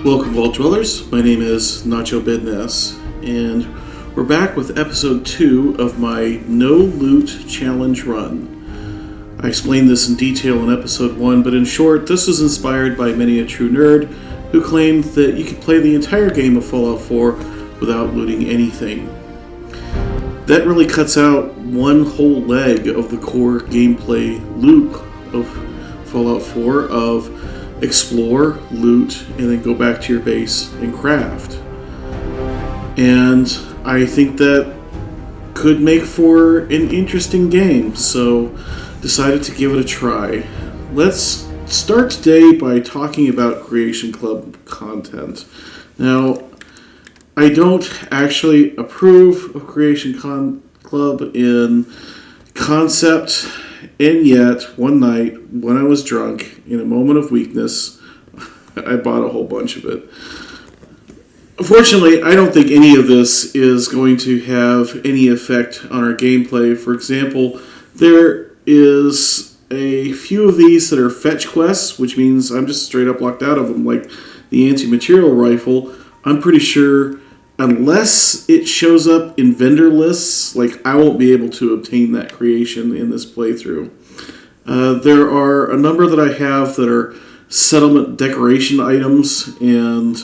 Welcome, Vault Dwellers. My name is Nacho Bidness, and we're back with episode 2 of my No Loot Challenge run. I explained this in detail in episode 1, but in short, this was inspired by many a true nerd who claimed that you could play the entire game of Fallout 4 without looting anything. That really cuts out one whole leg of the core gameplay loop of Fallout 4 of explore, loot, and then go back to your base and craft. And I think that could make for an interesting game, so decided to give it a try. Let's start today by talking about Creation Club content. Now, I don't actually approve of Creation Club in concept, and yet, one night, when I was drunk, in a moment of weakness, I bought a whole bunch of it. Unfortunately, I don't think any of this is going to have any effect on our gameplay. For example, there is a few of these that are fetch quests, which means I'm just straight up locked out of them, like the anti-material rifle. I'm pretty sure, unless it shows up in vendor lists, like I won't be able to obtain that creation in this playthrough. There are a number that I have that are settlement decoration items, and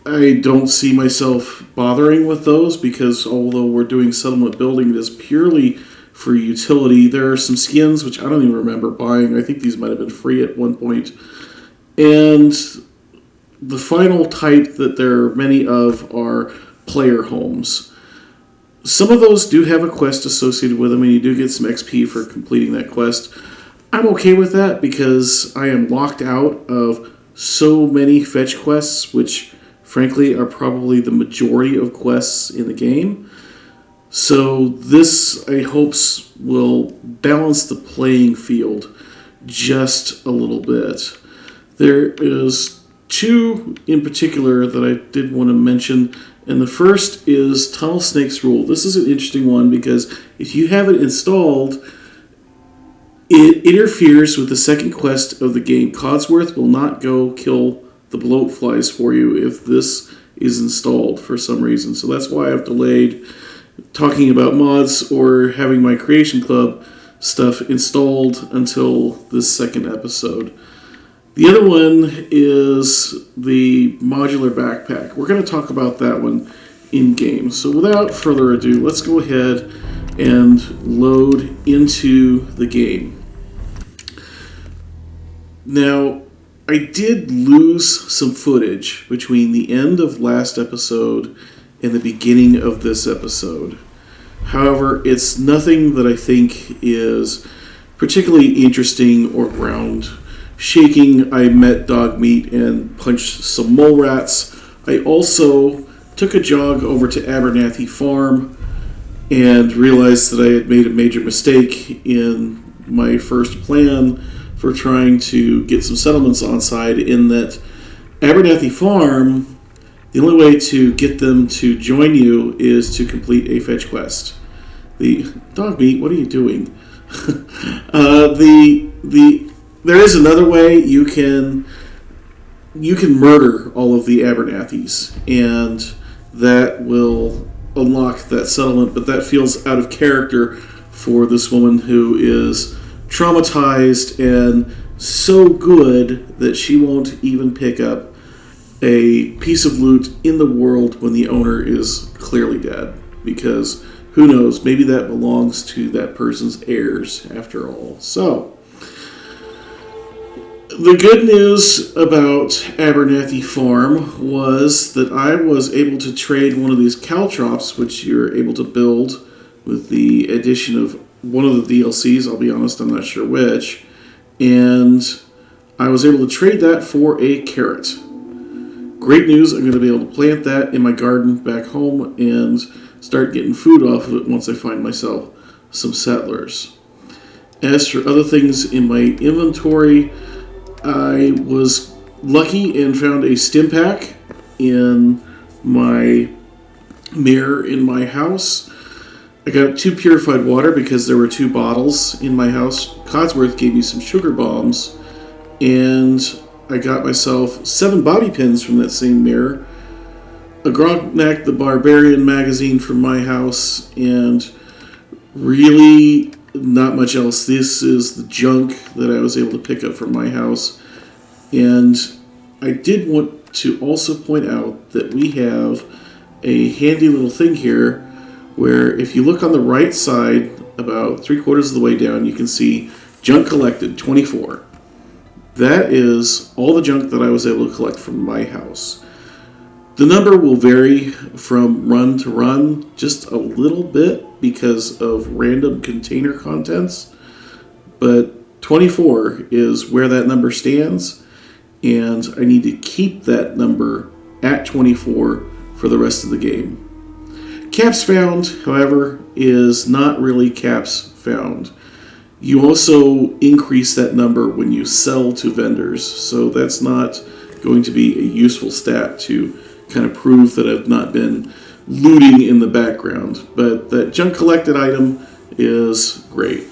I don't see myself bothering with those because although we're doing settlement building, it is purely for utility. There are some skins which I don't even remember buying. I think these might have been free at one point. And the final type that there are many of are player homes. Some of those do have a quest associated with them, and you do get some XP for completing that quest. I'm okay with that because I am locked out of so many fetch quests, which frankly are probably the majority of quests in the game. So this, I hope, will balance the playing field just a little bit. There is two in particular that I did want to mention, and the first is Tunnel Snake's Rule. This is an interesting one because if you have it installed, it interferes with the second quest of the game. Codsworth will not go kill the bloat flies for you if this is installed for some reason. So that's why I've delayed talking about mods or having my Creation Club stuff installed until this second episode. The other one is the modular backpack. We're going to talk about that one in-game. So without further ado, let's go ahead and load into the game. Now, I did lose some footage between the end of last episode and the beginning of this episode. However, it's nothing that I think is particularly interesting or ground-shaking. I met Dogmeat and punched some mole rats. I also took a jog over to Abernathy Farm and realized that I had made a major mistake in my first plan for trying to get some settlements on side, in that Abernathy Farm, the only way to get them to join you is to complete a fetch quest. The Dogmeat, what are you doing? There is another way you can murder all of the Abernathys, and that will unlock that settlement, but that feels out of character for this woman who is traumatized and so good that she won't even pick up a piece of loot in the world when the owner is clearly dead, because who knows, maybe that belongs to that person's heirs after all. So the good news about Abernathy Farm was that I was able to trade one of these caltrops, which you're able to build with the addition of one of the DLCs. I'll be honest, I'm not sure which. And I was able to trade that for a carrot. Great news, I'm going to be able to plant that in my garden back home and start getting food off of it once I find myself some settlers. As for other things in my inventory, I was lucky and found a stim pack in my mirror in my house. I got 2 purified water because there were 2 bottles in my house. Codsworth gave me some sugar bombs, and I got myself 7 bobby pins from that same mirror, a Grognak the Barbarian magazine from my house, and really not much else. This is the junk that I was able to pick up from my house. And I did want to also point out that we have a handy little thing here where if you look on the right side, about 3/4 of the way down, you can see junk collected 24. That is all the junk that I was able to collect from my house. The number will vary from run to run just a little bit because of random container contents, but 24 is where that number stands, and I need to keep that number at 24 for the rest of the game. Caps found, however, is not really caps found. You also increase that number when you sell to vendors, so that's not going to be a useful stat to kind of prove that I've not been looting in the background. But that junk collected item is great.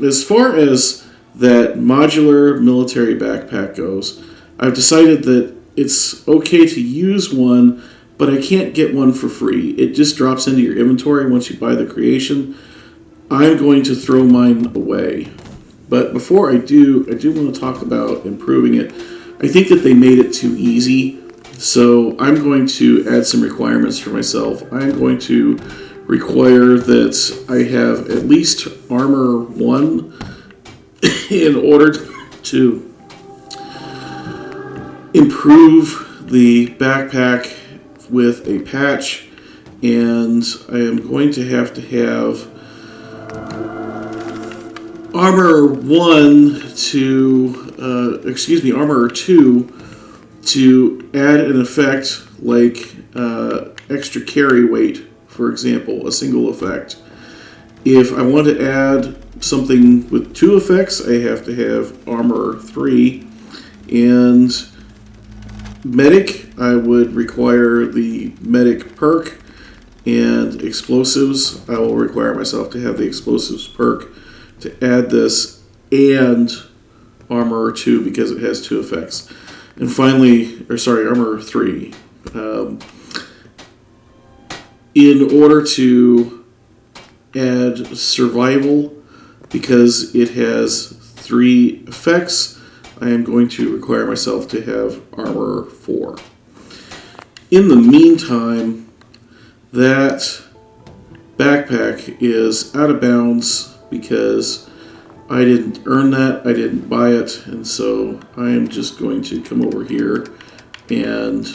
As far as that modular military backpack goes, I've decided that it's okay to use one, but I can't get one for free. It just drops into your inventory once you buy the creation. I'm going to throw mine away. But before I do want to talk about improving it. I think that they made it too easy. So I'm going to add some requirements for myself. I'm going to require that I have at least armor 1 in order to improve the backpack with a patch, and I am going to have armor 2 to add an effect like extra carry weight, for example, a single effect. If I want to add something with 2 effects, I have to have armor 3. And medic, I would require the medic perk, and explosives, I will require myself to have the explosives perk to add this, and armor 2 because it has 2 effects. And finally, armor 3. In order to add survival, because it has 3 effects, I am going to require myself to have armor 4. In the meantime, that backpack is out of bounds because I didn't earn that, I didn't buy it, and so I am just going to come over here and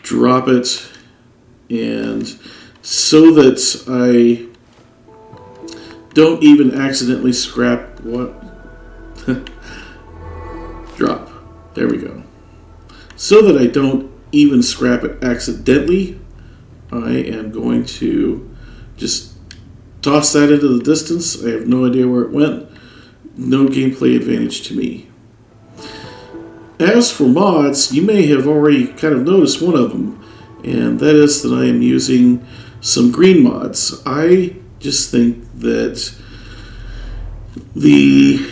drop it, and so that I don't even accidentally scrap drop. There we go. So that I don't even scrap it accidentally, I am going to just toss that into the distance. I have no idea where it went. No gameplay advantage to me. As for mods, you may have already kind of noticed one of them, and that is that I am using some green mods. I just think that the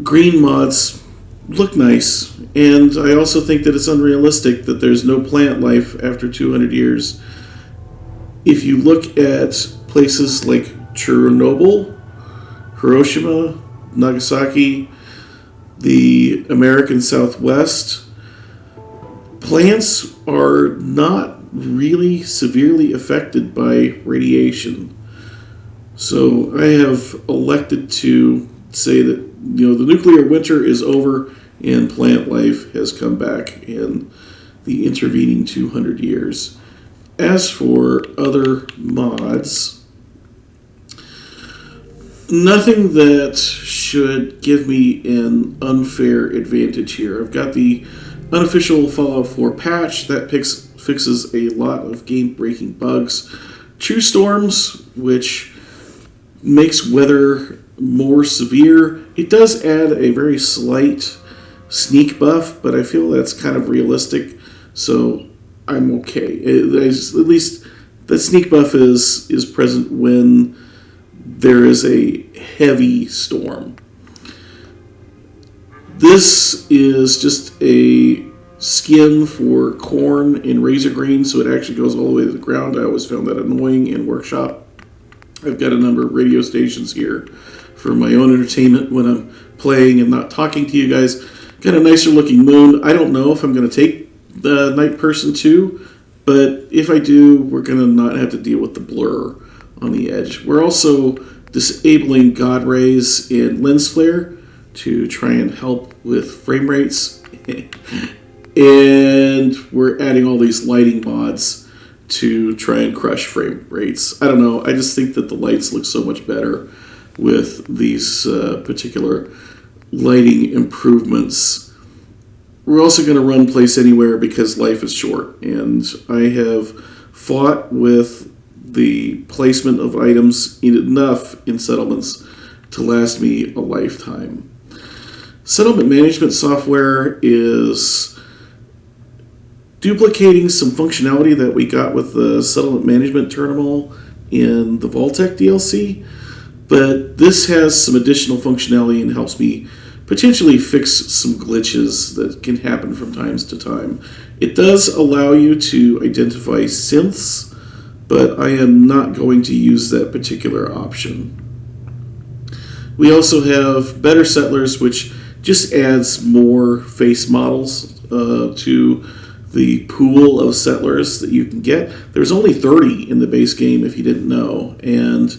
green mods look nice, and I also think that it's unrealistic that there's no plant life after 200 years. If you look at places like Chernobyl, Hiroshima, Nagasaki, the American Southwest, plants are not really severely affected by radiation. So I have elected to say that the nuclear winter is over and plant life has come back in the intervening 200 years. As for other mods, nothing that should give me an unfair advantage here. I've got the unofficial Fallout 4 patch that fixes a lot of game-breaking bugs. True Storms, which makes weather more severe. It does add a very slight sneak buff, but I feel that's kind of realistic, so I'm okay. At least the sneak buff is present when there is a heavy storm. This is just a skin for corn in razor green, so it actually goes all the way to the ground. I always found that annoying in workshop. I've got a number of radio stations here for my own entertainment when I'm playing and not talking to you guys. Got a nicer looking moon. I don't know if I'm going to take the Night Person 2, but if I do, we're going to not have to deal with the blur on the edge. We're also disabling God Rays and Lens Flare to try and help with frame rates. And we're adding all these lighting mods to try and crush frame rates. I don't know, I just think that the lights look so much better with these particular lighting improvements. We're also going to run Place Anywhere because life is short, and I have fought with the placement of items enough in settlements to last me a lifetime. Settlement management software is duplicating some functionality that we got with the settlement management terminal in the Vaultec DLC, but this has some additional functionality and helps me potentially fix some glitches that can happen from time to time. It does allow you to identify synths, but I am not going to use that particular option. We also have Better Settlers, which just adds more face models to the pool of settlers that you can get. There's only 30 in the base game if you didn't know, and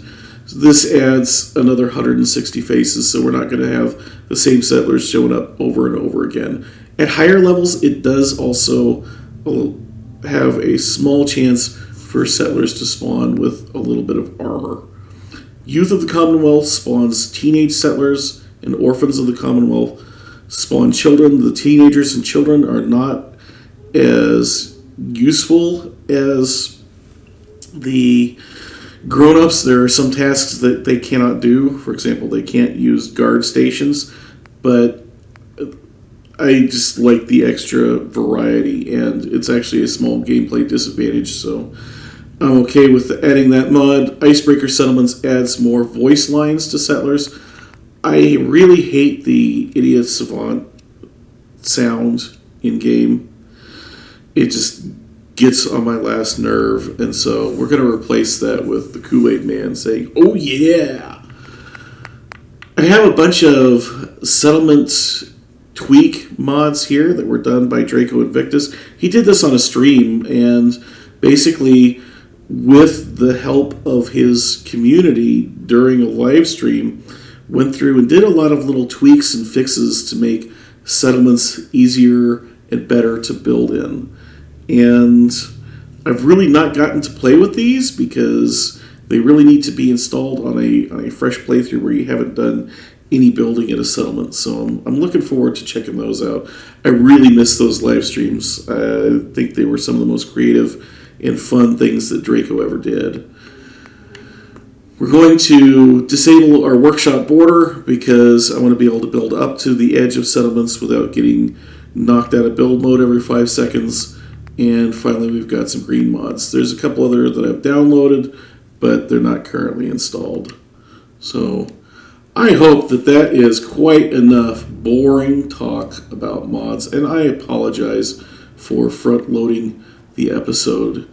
this adds another 160 faces, so we're not going to have the same settlers showing up over and over again. At higher levels, it does also have a small chance for settlers to spawn with a little bit of armor. Youth of the Commonwealth spawns teenage settlers, and Orphans of the Commonwealth spawn children. The teenagers and children are not as useful as the grown-ups. There are some tasks that they cannot do. For example, they can't use guard stations, but I just like the extra variety, and it's actually a small gameplay disadvantage, so I'm okay with adding that mod. Icebreaker Settlements adds more voice lines to settlers. I really hate the Idiot Savant sound in-game. It just gets on my last nerve, and so we're going to replace that with the Kool-Aid Man saying, "Oh yeah!" I have a bunch of settlement tweak mods here that were done by Draco Invictus. He did this on a stream, and basically, with the help of his community during a live stream, went through and did a lot of little tweaks and fixes to make settlements easier and better to build in. And I've really not gotten to play with these because they really need to be installed on a fresh playthrough where you haven't done any building in a settlement. So I'm looking forward to checking those out. I really miss those live streams. I think they were some of the most creative and fun things that Draco ever did. We're going to disable our workshop border because I want to be able to build up to the edge of settlements without getting knocked out of build mode every 5 seconds. And finally, we've got some green mods. There's a couple other that I've downloaded, but they're not currently installed. So I hope that that is quite enough boring talk about mods, and I apologize for front-loading the episode.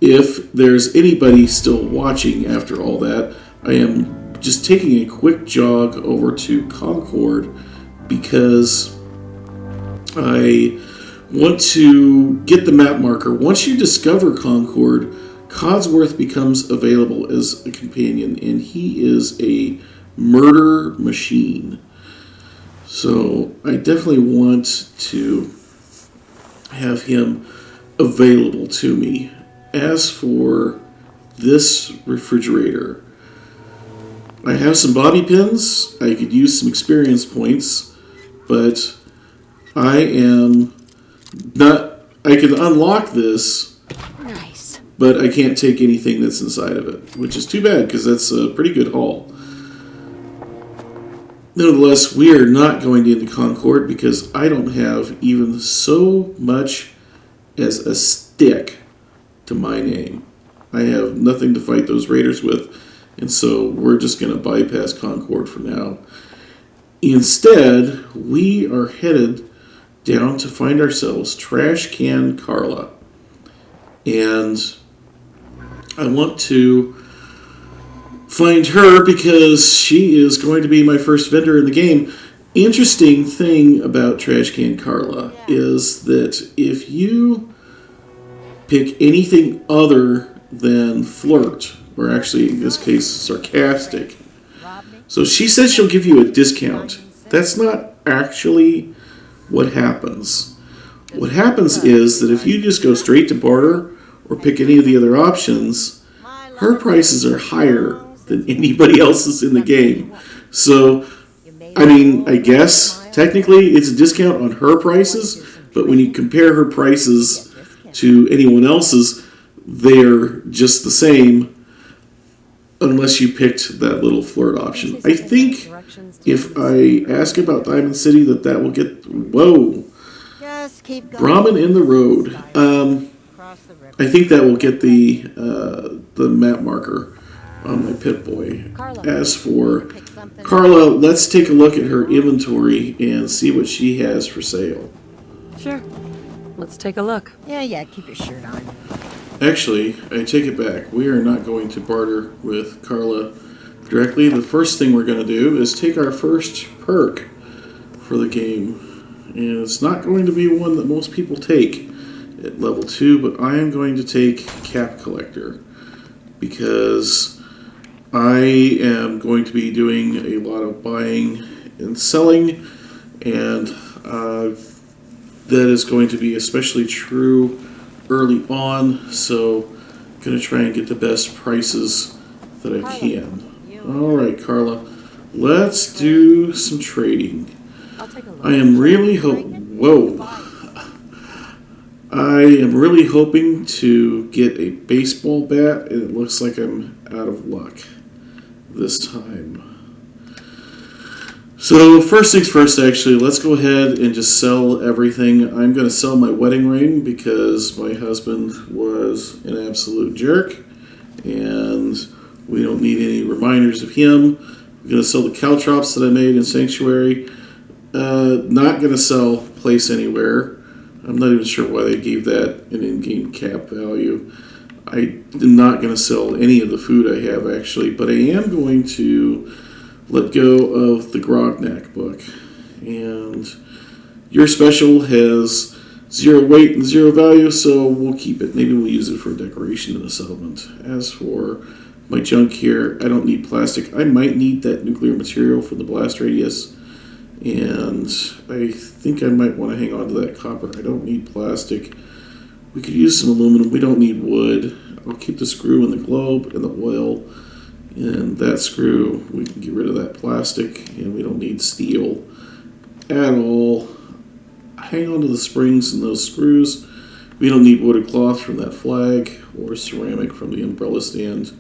If there's anybody still watching after all that, I am just taking a quick jog over to Concord because I want to get the map marker. Once you discover Concord, Codsworth becomes available as a companion, and he is a murder machine. So I definitely want to have him available to me. As for this refrigerator, I have some bobby pins. I could use some experience points, but I am not. I can unlock this, nice, but I can't take anything that's inside of it, which is too bad because that's a pretty good haul. Nevertheless, we are not going into Concord because I don't have even so much as a stick to my name. I have nothing to fight those raiders with, and so we're just going to bypass Concord for now. Instead, we are headed down to find ourselves Trash Can Carla. And I want to find her because she is going to be my first vendor in the game. Interesting thing about Trash Can Carla is that if you pick anything other than flirt, or actually in this case sarcastic, so she says she'll give you a discount. That's not actually what happens. What happens is that if you just go straight to barter or pick any of the other options, her prices are higher than anybody else's in the game. So, I mean, I guess technically it's a discount on her prices, but when you compare her prices to anyone else's, they're just the same unless you picked that little flirt option. I think if I ask about Diamond City that will get... Whoa! Brahmin in the road. I think that will get the map marker on my Pip-Boy. As for Carla, let's take a look at her inventory and see what she has for sale. Sure. Let's take a look. Yeah, keep your shirt on. Actually, I take it back. We are not going to barter with Carla directly. The first thing we're going to do is take our first perk for the game. And it's not going to be one that most people take at level 2, but I am going to take Cap Collector because I am going to be doing a lot of buying and selling, and that is going to be especially true early on, so I'm going to try and get the best prices that I can. Alright, Carla, let's do some trading. I am really hoping to get a baseball bat, and it looks like I'm out of luck this time. So first things first, actually, let's go ahead and just sell everything. I'm going to sell my wedding ring because my husband was an absolute jerk, and we don't need any reminders of him. I'm going to sell the caltrops that I made in Sanctuary. Not going to sell Place Anywhere. I'm not even sure why they gave that an in-game cap value. I am not going to sell any of the food I have, actually, but I am going to let go of the Grognak book. And your special has 0 weight and 0 value, so we'll keep it. Maybe we'll use it for decoration in the settlement. As for my junk here, I don't need plastic. I might need that nuclear material for the blast radius, and I think I might want to hang on to that copper. I don't need plastic. We could use some aluminum. We don't need wood. I'll keep the screw and the globe and the oil. And that screw, we can get rid of that plastic, and we don't need steel at all. Hang on to the springs and those screws. We don't need wood or cloth from that flag, or ceramic from the umbrella stand.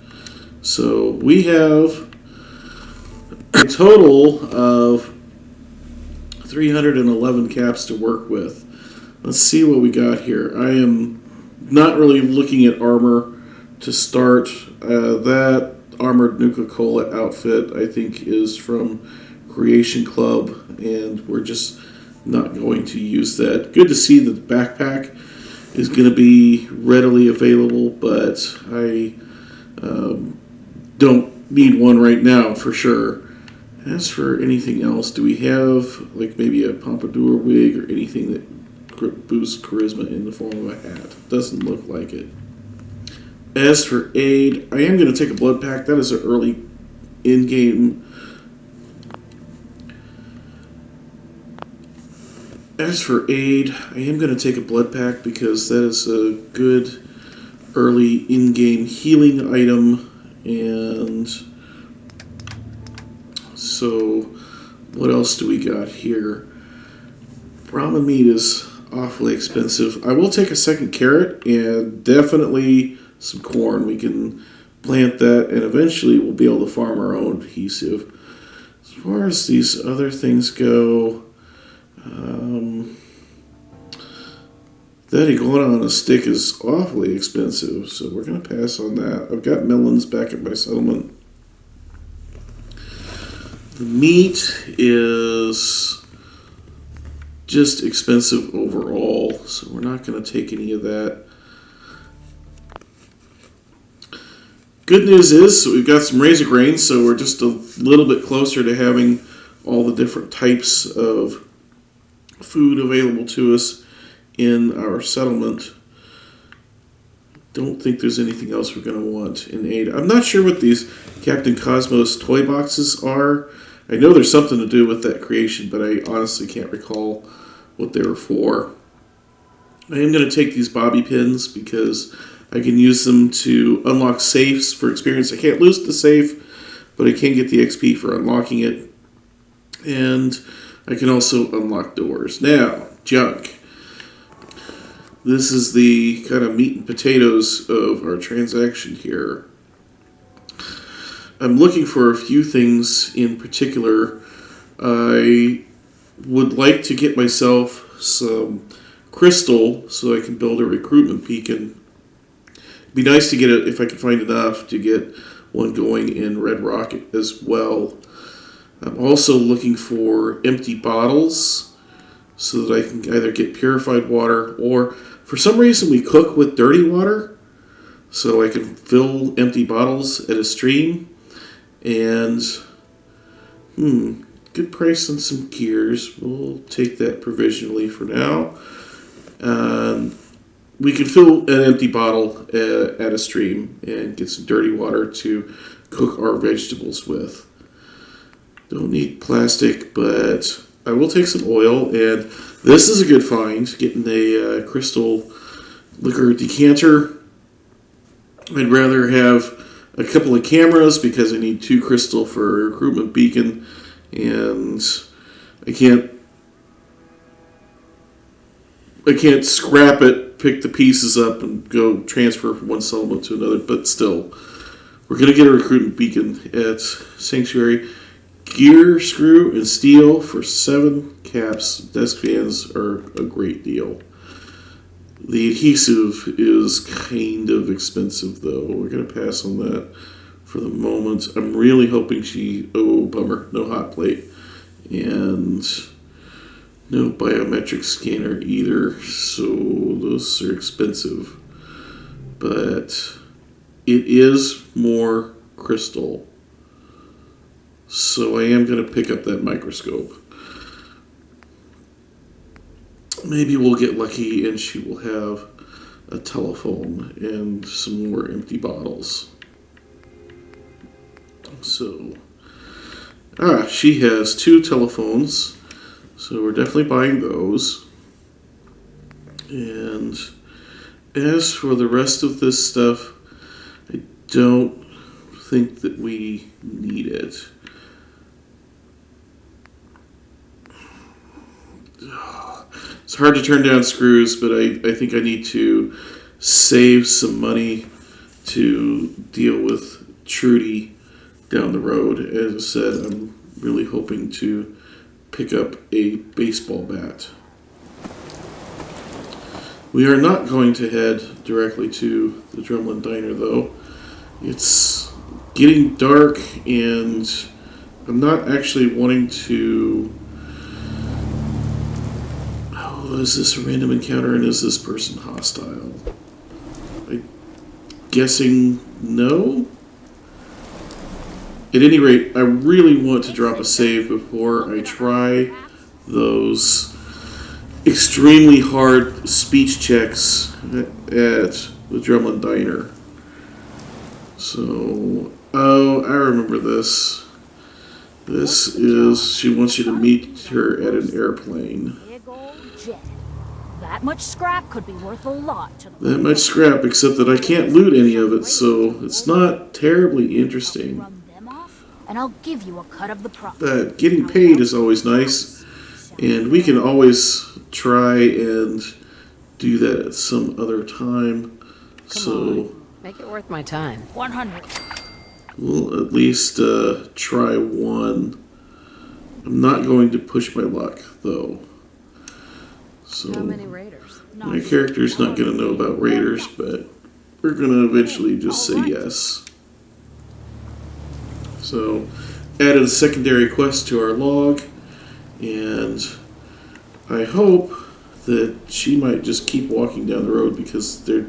So we have a total of 311 caps to work with. Let's see what we got here. I am not really looking at armor to start. That armored Nuka-Cola outfit, I think, is from Creation Club, and we're just not going to use that. Good to see that the backpack is going to be readily available, but I don't need one right now for sure. As for anything else, do we have like maybe a pompadour wig or anything that boosts charisma in the form of a hat? Doesn't look like it. As for aid, I am going to take a blood pack. That is an early in-game. As for aid, I am going to take a blood pack because that is a good early in-game healing item. And so, what else do we got here? Brahma meat is awfully expensive. I will take a second carrot and definitely some corn. We can plant that, and eventually we'll be able to farm our own adhesive. As far as these other things go, um, that iguana on a stick is awfully expensive, so we're going to pass on that. I've got melons back at my settlement. The meat is just expensive overall, so we're not going to take any of that. Good news is we've got some razor grains, so we're just a little bit closer to having all the different types of food available to us in our settlement. Don't think there's anything else we're going to want in aid. I'm not sure what these Captain Cosmos toy boxes are. I know there's something to do with that creation, but I honestly can't recall what they were for. I am going to take these bobby pins because I can use them to unlock safes for experience. I can't lose the safe, but I can get the XP for unlocking it. And I can also unlock doors. Now, junk. This is the kind of meat and potatoes of our transaction here. I'm looking for a few things in particular. I would like to get myself some crystal so I can build a recruitment beacon. It'd be nice to get it if I could find enough to get one going in Red Rock as well. I'm also looking for empty bottles so that I can either get purified water or for some reason we cook with dirty water, so I can fill empty bottles at a stream. And, good price on some gears. We'll take that provisionally for now. We can fill an empty bottle at a stream and get some dirty water to cook our vegetables with. Don't need plastic, but I will take some oil, and this is a good find, getting a crystal liquor decanter. I'd rather have a couple of cameras because I need 2 crystal for a recruitment beacon, and I can't scrap it, pick the pieces up, and go transfer from one settlement to another, but still, we're going to get a recruitment beacon at Sanctuary. Gear, screw, and steel for 7 caps. Desk fans are a great deal. The adhesive is kind of expensive, though. We're going to pass on that for the moment. I'm really hoping oh, bummer, no hot plate. And no biometric scanner either, so those are expensive. But it is more crystal. So I am going to pick up that microscope. Maybe we'll get lucky and she will have a telephone and some more empty bottles. So, she has 2 telephones, so we're definitely buying those. And as for the rest of this stuff, I don't think that we need it. It's hard to turn down screws, but I think I need to save some money to deal with Trudy down the road. As I said, I'm really hoping to pick up a baseball bat. We are not going to head directly to the Drumlin Diner, though. It's getting dark, and I'm not actually wanting to... Is this a random encounter, and is this person hostile? I'm guessing no? At any rate, I really want to drop a save before I try those extremely hard speech checks at the Drumlin Diner. So, I remember this. This is, she wants you to meet her at an airplane. That much scrap could be worth a lot to the... That much scrap, except that I can't loot any of it, so it's not terribly interesting. And I'll give you a cut of the profit. Getting paid is always nice, and we can always try and do that at some other time. Come on. Make it worth my time. 100. We'll at least try one. I'm not going to push my luck, though. So How many raiders? my character's not going to know about raiders, but we're going to eventually just say yes. So, added a secondary quest to our log, and I hope that she might just keep walking down the road because there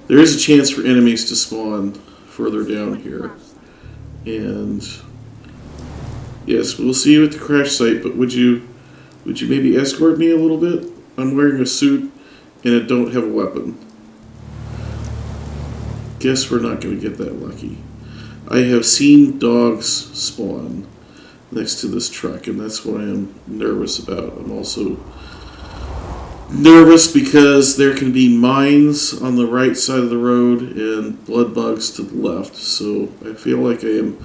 is a chance for enemies to spawn further down here. And yes, we'll see you at the crash site, but would you maybe escort me a little bit? I'm wearing a suit and I don't have a weapon. Guess we're not going to get that lucky. I have seen dogs spawn next to this truck, and that's what I am nervous about. I'm also nervous because there can be mines on the right side of the road and blood bugs to the left, so I feel like I am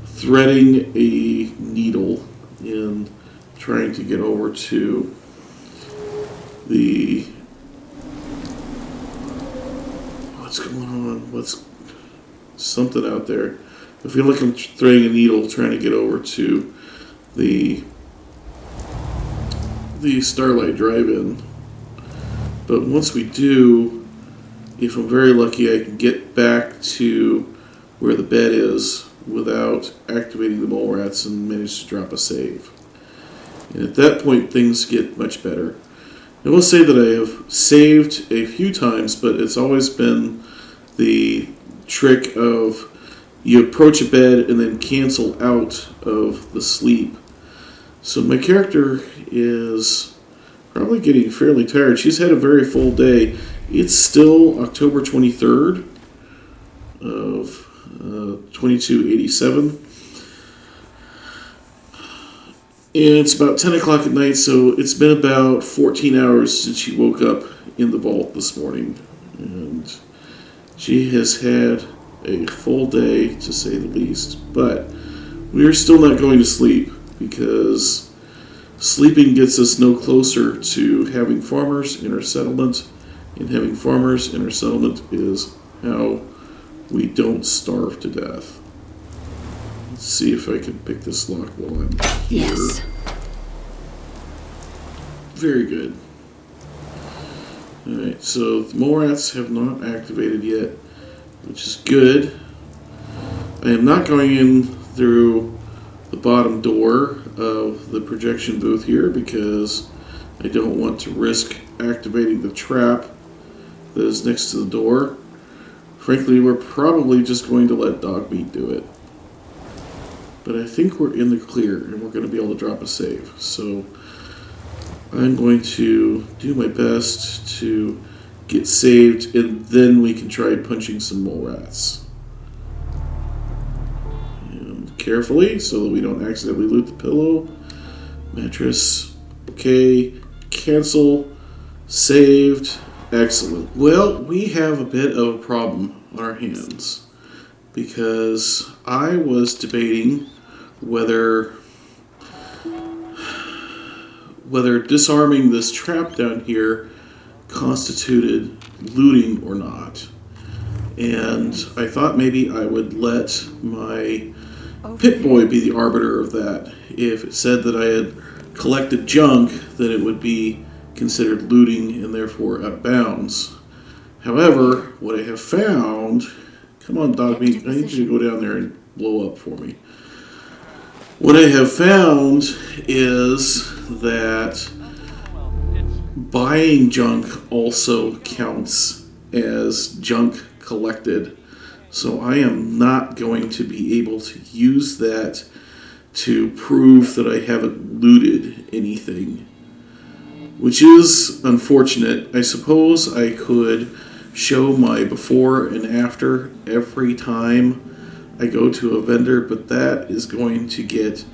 threading a needle in trying to get over to the... What's going on? What's something out there? I feel like I'm threading a needle trying to get over to the Starlight Drive-In. But once we do, if I'm very lucky, I can get back to where the bed is without activating the mole rats and manage to drop a save. And at that point, things get much better. I will say that I have saved a few times, but it's always been the trick of you approach a bed and then cancel out of the sleep. So my character is probably getting fairly tired. She's had a very full day. It's still October 23rd of 2287. And it's about 10 o'clock at night, so it's been about 14 hours since she woke up in the vault this morning. And she has had a full day, to say the least. But we are still not going to sleep, because sleeping gets us no closer to having farmers in our settlement. And having farmers in our settlement is how we don't starve to death. Let's see if I can pick this lock while I'm here. Yes. Very good. Alright, so the mole rats have not activated yet, which is good. I am not going in through the bottom door of the projection booth here because I don't want to risk activating the trap that is next to the door. Frankly, we're probably just going to let Dogmeat do it. But I think we're in the clear and we're going to be able to drop a save. So I'm going to do my best to get saved, and then we can try punching some mole rats. And carefully, so that we don't accidentally loot the pillow. Mattress. Okay. Cancel. Saved. Excellent. Well, we have a bit of a problem on our hands, because I was debating whether disarming this trap down here constituted looting or not. And I thought maybe I would let my pit boy be the arbiter of that. If it said that I had collected junk, then it would be considered looting and therefore out of bounds. However, what I have found... Come on, Dogmeat, I need you to go down there and blow up for me. What I have found is that buying junk also counts as junk collected. So I am not going to be able to use that to prove that I haven't looted anything, which is unfortunate. I suppose I could show my before and after every time I go to a vendor, but that is going to get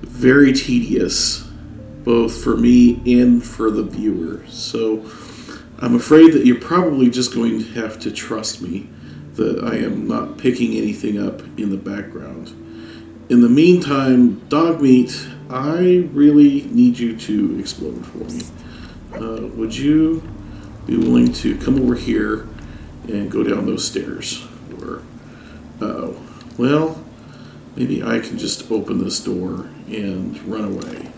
very tedious, both for me and for the viewer. So I'm afraid that you're probably just going to have to trust me that I am not picking anything up in the background. In the meantime, Dogmeat, I really need you to explode for me. Would you be willing to come over here and go down those stairs? Or, well, Maybe I can just open this door and run away.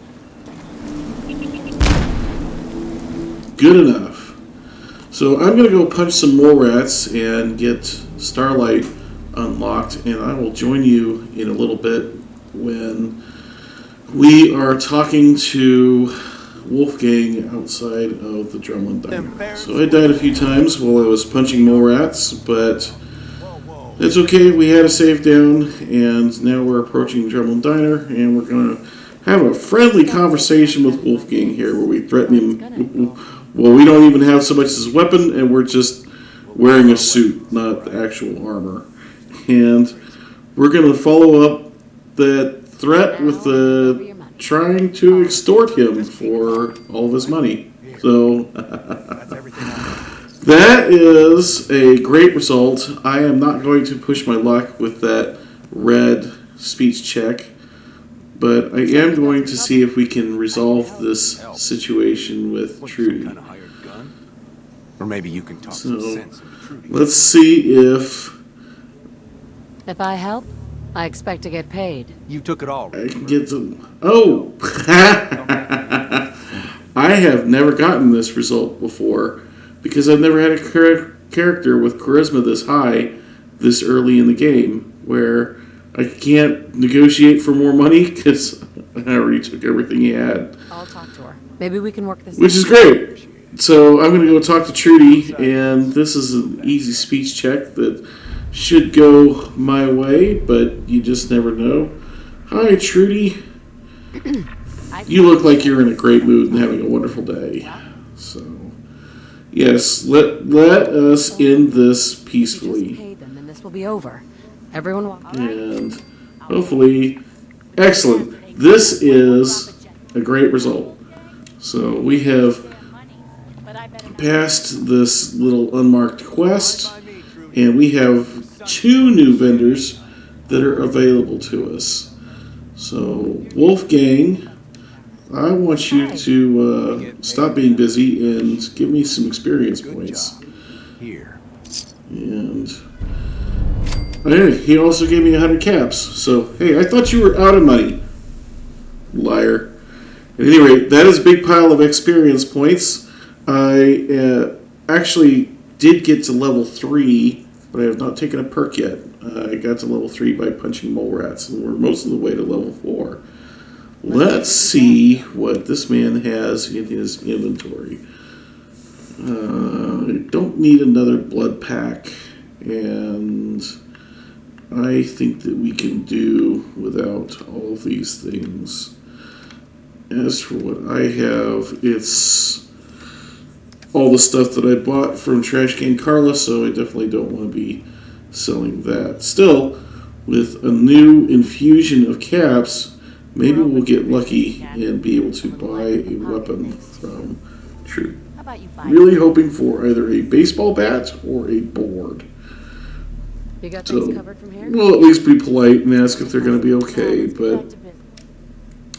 Good enough. So I'm going to go punch some mole rats and get Starlight unlocked, and I will join you in a little bit when we are talking to Wolfgang outside of the Drumlin Diner. So I died a few times while I was punching mole rats, but it's okay. We had a save down, and now we're approaching Drumlin Diner, and we're going to have a friendly conversation with Wolfgang here where we threaten him. Well, we don't even have so much as a weapon, and we're just wearing a suit, not actual armor. And we're going to follow up that threat with trying to extort him for all of his money. So that is a great result. I am not going to push my luck with that red speech check, but I am going to see if we can resolve this situation with Trudy. Or maybe you can talk some sense into Trudy. Let's see if I help, I expect to get paid. You took it all. I can get some. Oh! I have never gotten this result before because I've never had a character with charisma this high this early in the game where I can't negotiate for more money because I already took everything he had. I'll talk to her. Maybe we can work this Which out. is great. So I'm going to go talk to Trudy, and this is an easy speech check that should go my way, but you just never know. Hi, Trudy. You look like you're in a great mood and having a wonderful day. So, yes, let us end this Just peacefully. pay them and this will be over. Everyone walk. And hopefully, excellent. This is a great result. So we have passed this little unmarked quest, and we have 2 new vendors that are available to us. So, Wolfgang, I want you to stop being busy and give me some experience points. Here. And hey, he also gave me 100 caps. So, hey, I thought you were out of money. Liar. At any rate, that is a big pile of experience points. I actually did get to level 3, but I have not taken a perk yet. I got to level 3 by punching mole rats, and we're most of the way to level 4. Let's see what this man has in his inventory. I don't need another blood pack, and I think that we can do without all of these things. As for what I have, it's all the stuff that I bought from Trash Can Carla, so I definitely don't want to be selling that. Still, with a new infusion of caps, maybe we'll get lucky and be able to buy a weapon from Trudy. Really hoping for either a baseball bat or a board. You got things covered from here? We'll at least be polite and ask if they're going to be okay, but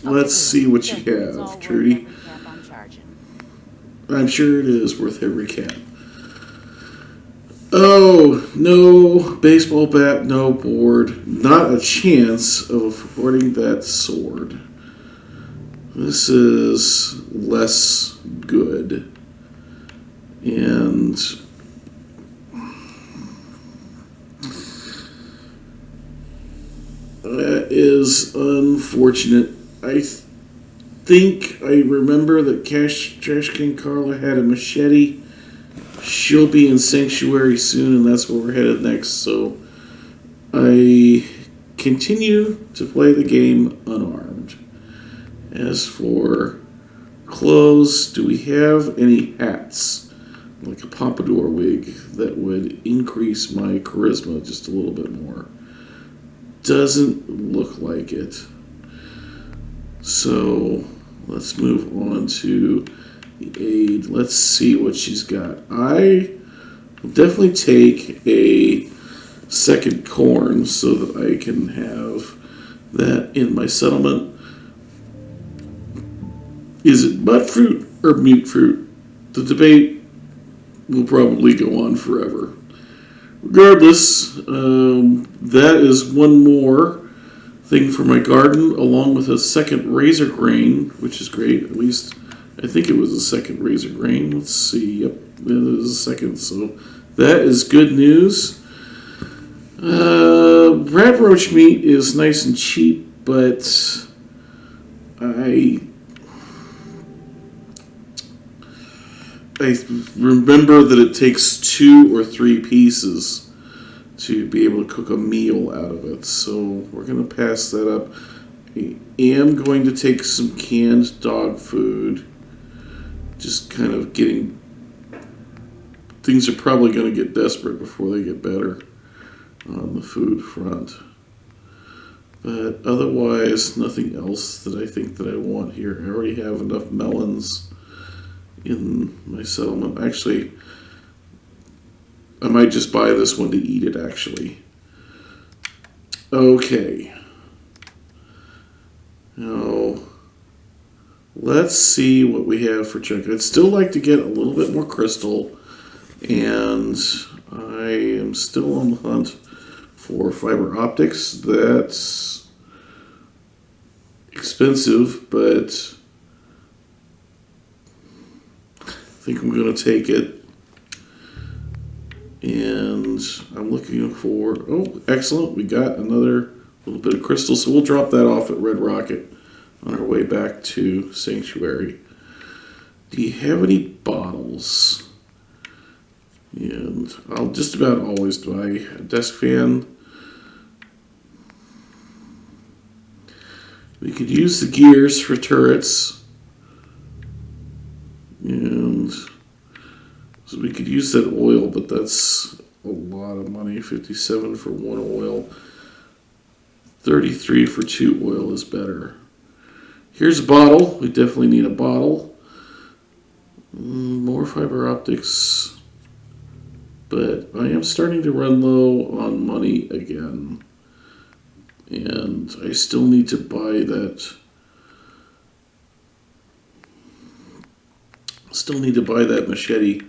let's see what you have, Trudy. I'm sure it is worth every cap. Oh, no baseball bat, no board. Not a chance of affording that sword. This is less good. And that is unfortunate. I think I remember that Trash King Carla had a machete. She'll be in Sanctuary soon, and that's where we're headed next. So I continue to play the game unarmed. As for clothes, do we have any hats? Like a pompadour wig that would increase my charisma just a little bit more. Doesn't look like it. So let's move on to the aid. Let's see what she's got. I will definitely take a second corn so that I can have that in my settlement. Is it mud fruit or mute fruit? The debate will probably go on forever. Regardless, that is one more thing for my garden, along with a second razor grain, which is great. At least I think it was a second razor grain. Let's see. Yep, it is a second. So that is good news. Rat roach meat is nice and cheap, but I remember that it takes 2 or 3 pieces to be able to cook a meal out of it. So we're going to pass that up. I am going to take some canned dog food. Just kind of getting... Things are probably going to get desperate before they get better on the food front. But otherwise, nothing else that I think that I want here. I already have enough melons in my settlement. Actually, I might just buy this one to eat it, actually. Okay. Now, let's see what we have for junk. I'd still like to get a little bit more crystal, and I am still on the hunt for fiber optics. That's expensive, but I think I'm going to take it. And I'm looking for... Oh, excellent. We got another little bit of crystal, so we'll drop that off at Red Rocket on our way back to Sanctuary. Do you have any bottles? And I'll just about always buy a desk fan. We could use the gears for turrets. And so we could use that oil, but that's a lot of money. 57 for 1 oil. 33 for 2 oil is better. Here's a bottle. We definitely need a bottle. More fiber optics. But I am starting to run low on money again. And I still need to buy that. Still need to buy that machete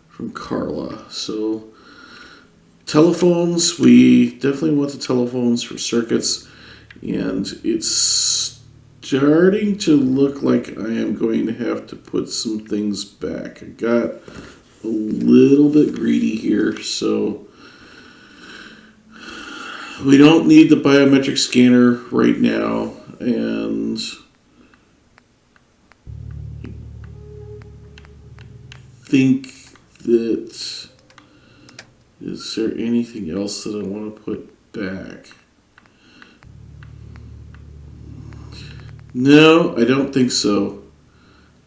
from Carla. So telephones, we definitely want the telephones for circuits, and it's starting to look like I am going to have to put some things back. I got a little bit greedy here, so we don't need the biometric scanner right now, and think that... Is there anything else that I want to put back? No, I don't think so.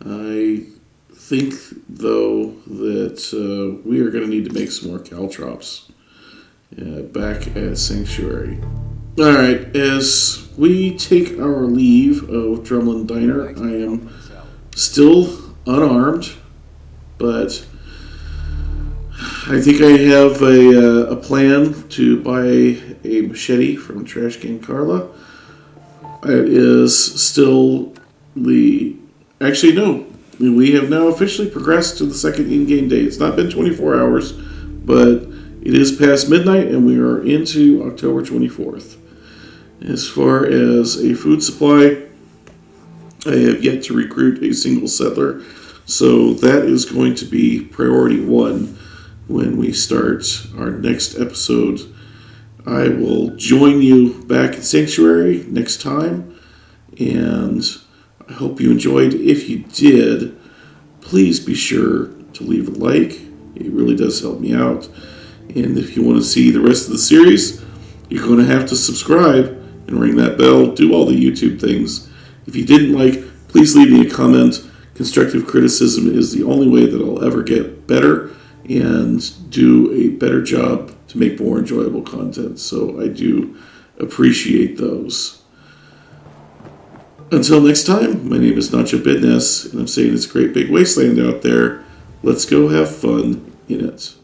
I think, though, that we are going to need to make some more caltrops back at Sanctuary. Alright, as we take our leave of Drumlin Diner, I am still unarmed, but I think I have a plan to buy a machete from Trash Can Carla. It is still the... Actually, no. We have now officially progressed to the second in-game day. It's not been 24 hours, but it is past midnight, and we are into October 24th. As far as a food supply, I have yet to recruit a single settler, so that is going to be priority 1 when we start our next episode. I will join you back at Sanctuary next time, and I hope you enjoyed. If you did, please be sure to leave a like. It really does help me out. And if you want to see the rest of the series, you're going to have to subscribe and ring that bell, do all the YouTube things. If you didn't like, please leave me a comment. Constructive criticism is the only way that I'll ever get better and do a better job to make more enjoyable content. So I do appreciate those. Until next time, my name is Nacho Bidness, and I'm saying it's a great big wasteland out there. Let's go have fun in it.